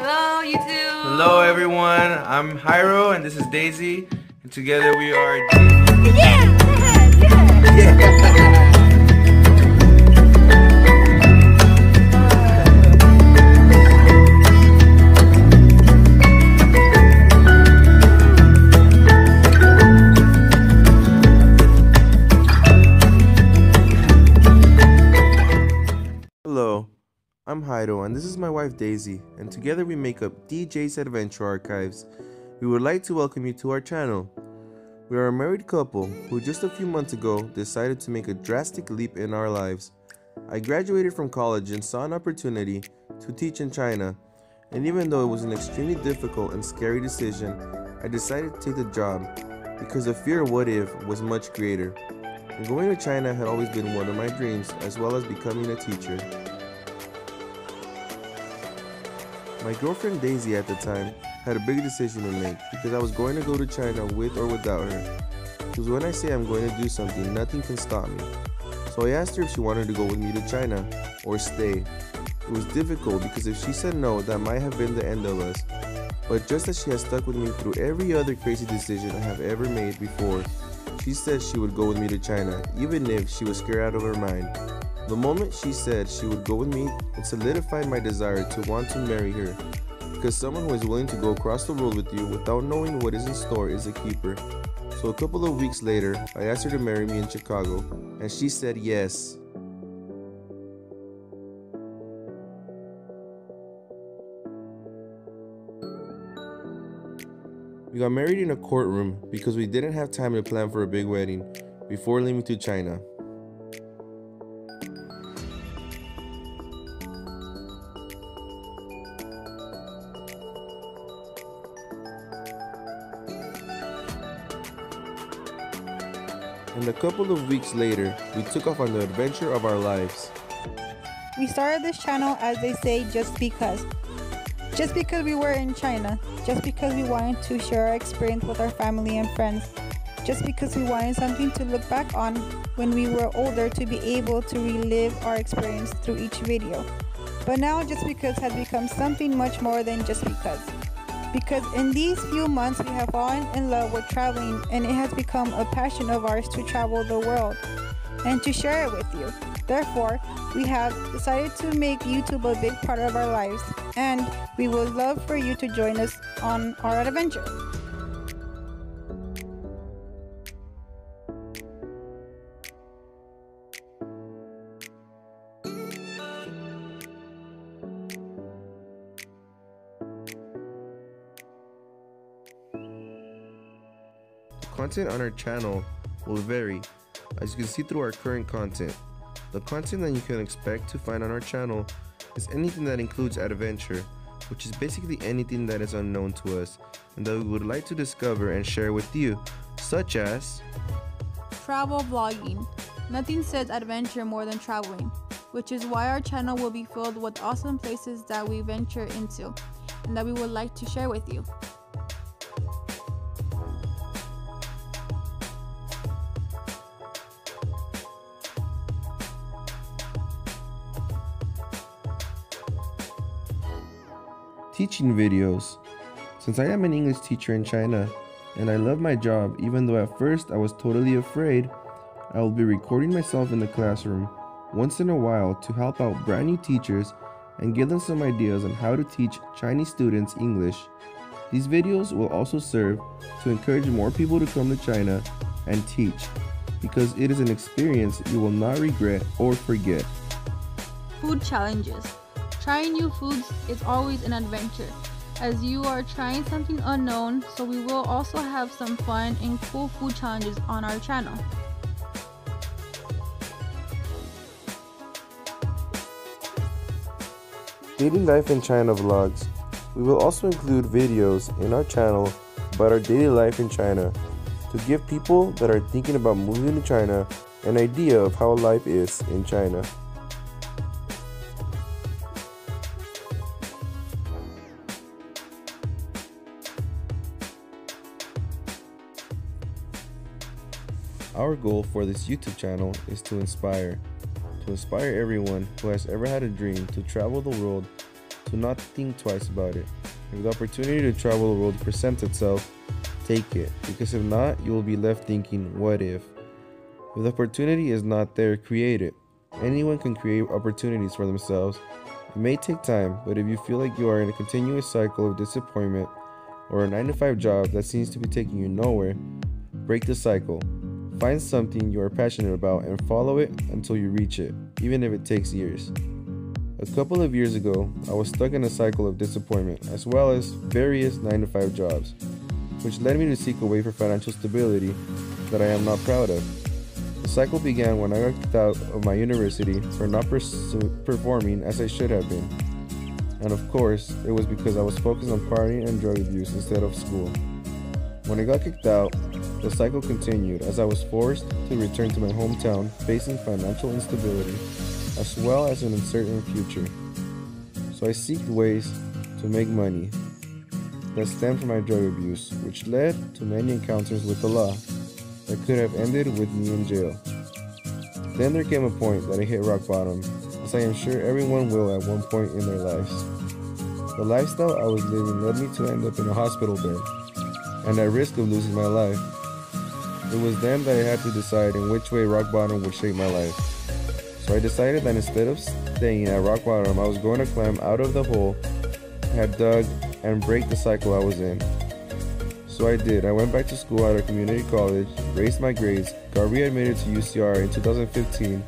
Hello, YouTube. Hello, everyone. I'm Jairo, and this is Daisy, and together we are. Hello, I'm Jairo, and this is my wife Daisy, and together we make up DJ's Adventure Archives. We would like to welcome you to our channel. We are a married couple who just a few months ago decided to make a drastic leap in our lives. I graduated from college and saw an opportunity to teach in China, and even though it was an extremely difficult and scary decision, I decided to take the job because the fear of what if was much greater. And going to China had always been one of my dreams, as well as becoming a teacher. My girlfriend Daisy at the time had a big decision to make because I was going to go to China with or without her. Because when I say I'm going to do something, nothing can stop me. So I asked her if she wanted to go with me to China or stay. It was difficult because if she said no, that might have been the end of us. But just as she has stuck with me through every other crazy decision I have ever made before, she said she would go with me to China, even if she was scared out of her mind. The moment she said she would go with me, it solidified my desire to want to marry her. Because someone who is willing to go across the world with you without knowing what is in store is a keeper. So a couple of weeks later, I asked her to marry me in Chicago, and she said yes. We got married in a courtroom because we didn't have time to plan for a big wedding before leaving to China. And a couple of weeks later, we took off on the adventure of our lives. We started this channel, as they say, just because. Just because we were in China. Just because we wanted to share our experience with our family and friends. Just because we wanted something to look back on when we were older to be able to relive our experience through each video. But now just because has become something much more than just because. Because in these few months we have fallen in love with traveling, and it has become a passion of ours to travel the world and to share it with you. Therefore, we have decided to make YouTube a big part of our lives, and we would love for you to join us on our adventure. Content on our channel will vary, as you can see through our current content. The content that you can expect to find on our channel is anything that includes adventure, which is basically anything that is unknown to us and that we would like to discover and share with you, such as travel vlogging. Nothing says adventure more than traveling, which is why our channel will be filled with awesome places that we venture into and that we would like to share with you. teaching videos. Since I am an English teacher in China and I love my job, even though at first I was totally afraid, I will be recording myself in the classroom once in a while to help out brand new teachers and give them some ideas on how to teach Chinese students English. These videos will also serve to encourage more people to come to China and teach, because it is an experience you will not regret or forget. Food challenges. Trying new foods is always an adventure, as you are trying something unknown, so we will also have some fun and cool food challenges on our channel. Daily life in China vlogs. We will also include videos in our channel about our daily life in China to give people that are thinking about moving to China an idea of how life is in China. Our goal for this YouTube channel is to inspire everyone who has ever had a dream to travel the world, do not think twice about it. If the opportunity to travel the world presents itself, take it, because if not, you will be left thinking, what if? If the opportunity is not there, create it. Anyone can create opportunities for themselves. It may take time, but if you feel like you are in a continuous cycle of disappointment or a 9-to-5 job that seems to be taking you nowhere, break the cycle. Find something you are passionate about and follow it until you reach it, even if it takes years. A couple of years ago, I was stuck in a cycle of disappointment as well as various 9-to-5 jobs, which led me to seek a way for financial stability that I am not proud of. The cycle began when I got kicked out of my university for not performing as I should have been. And of course, it was because I was focused on partying and drug abuse instead of school. When I got kicked out, the cycle continued as I was forced to return to my hometown facing financial instability as well as an uncertain future. So I sought ways to make money that stemmed from my drug abuse, which led to many encounters with the law that could have ended with me in jail. Then there came a point that I hit rock bottom, as I am sure everyone will at one point in their lives. The lifestyle I was living led me to end up in a hospital bed, and at risk of losing my life. It was then that I had to decide in which way rock bottom would shape my life. So I decided that instead of staying at rock bottom, I was going to climb out of the hole I had dug and break the cycle I was in. So I did. I went back to school at a community college, raised my grades, got readmitted to UCR in 2015,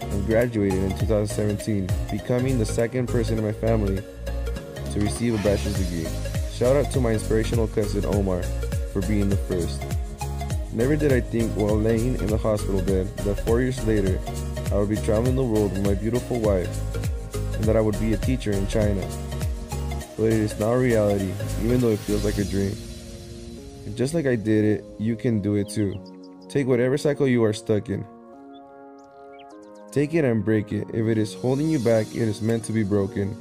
and graduated in 2017, becoming the second person in my family to receive a bachelor's degree. Shout out to my inspirational cousin Omar for being the first. Never did I think while laying in the hospital bed that 4 years later I would be traveling the world with my beautiful wife and that I would be a teacher in China. But it is now a reality, even though it feels like a dream. And just like I did it, you can do it too. Take whatever cycle you are stuck in. Take it and break it. If it is holding you back, it is meant to be broken.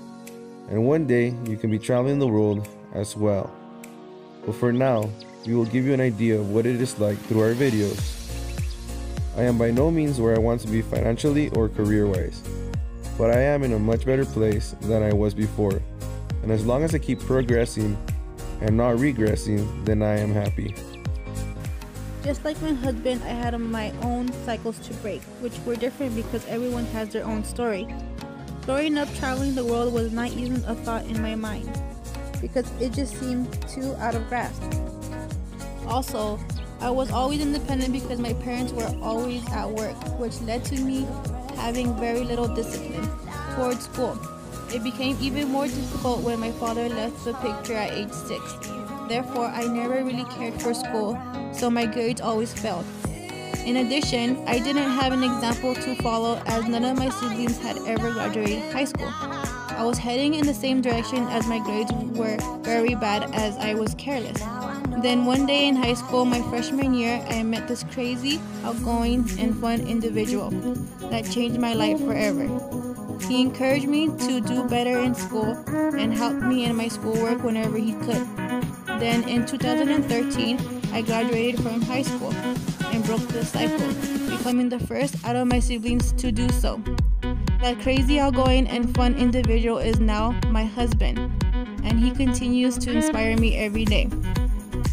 And one day, you can be traveling the world as well. But for now, we will give you an idea of what it is like through our videos. I am by no means where I want to be financially or career-wise, but I am in a much better place than I was before. And as long as I keep progressing and not regressing, then I am happy. Just like my husband, I had my own cycles to break, which were different because everyone has their own story. Growing up traveling the world was not even a thought in my mind, because it just seemed too out of grasp. Also, I was always independent because my parents were always at work, which led to me having very little discipline towards school. It became even more difficult when my father left the picture at age 6. Therefore, I never really cared for school, so my grades always failed. In addition, I didn't have an example to follow as none of my siblings had ever graduated high school. I was heading in the same direction as my grades were very bad as I was careless. Then one day in high school, my freshman year, I met this crazy, outgoing, and fun individual that changed my life forever. He encouraged me to do better in school and helped me in my schoolwork whenever he could. Then in 2013, I graduated from high school and broke the cycle, becoming the first out of my siblings to do so. That crazy, outgoing, and fun individual is now my husband, and he continues to inspire me every day.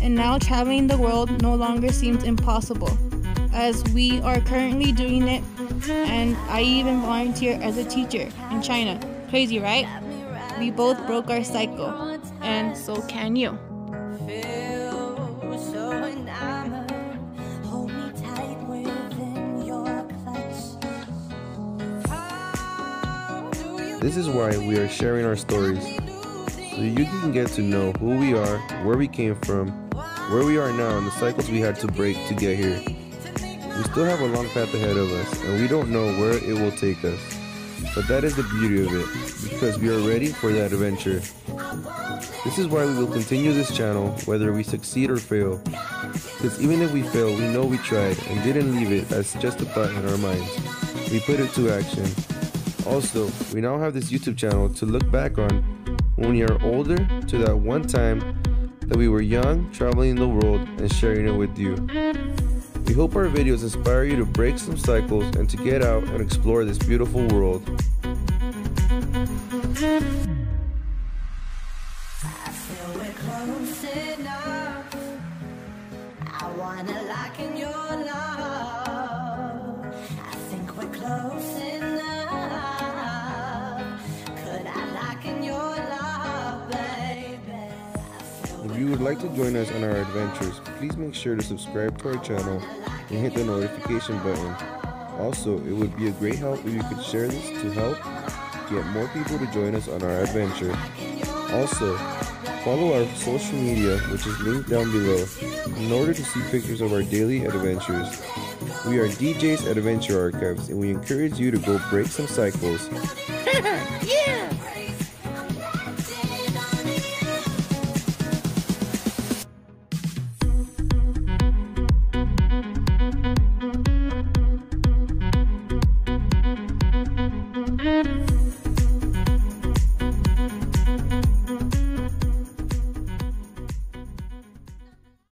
And now traveling the world no longer seems impossible, as we are currently doing it, and I even volunteer as a teacher in China. Crazy, right? We both broke our cycle, and so can you. This is why we are sharing our stories, so you can get to know who we are, where we came from, where we are now, and the cycles we had to break to get here. We still have a long path ahead of us, and we don't know where it will take us. But that is the beauty of it, because we are ready for that adventure. This is why we will continue this channel, whether we succeed or fail. Because even if we fail, we know we tried and didn't leave it as just a thought in our minds. We put it to action. Also, we now have this YouTube channel to look back on when we are older, to that one time that we were young, traveling the world and sharing it with you. We hope our videos inspire you to break some cycles and to get out and explore this beautiful world. I feel we're close enough. I wanna lock in your love. I think we're close enough. Could I lock in your love, baby? If you would like to join us on our adventures, please make sure to subscribe to our channel and hit the notification button. Also, it would be a great help if you could share this to help get more people to join us on our adventure. Also, follow our social media, which is linked down below, in order to see pictures of our daily adventures. We are DJ's Adventure Archives, and we encourage you to go break some cycles,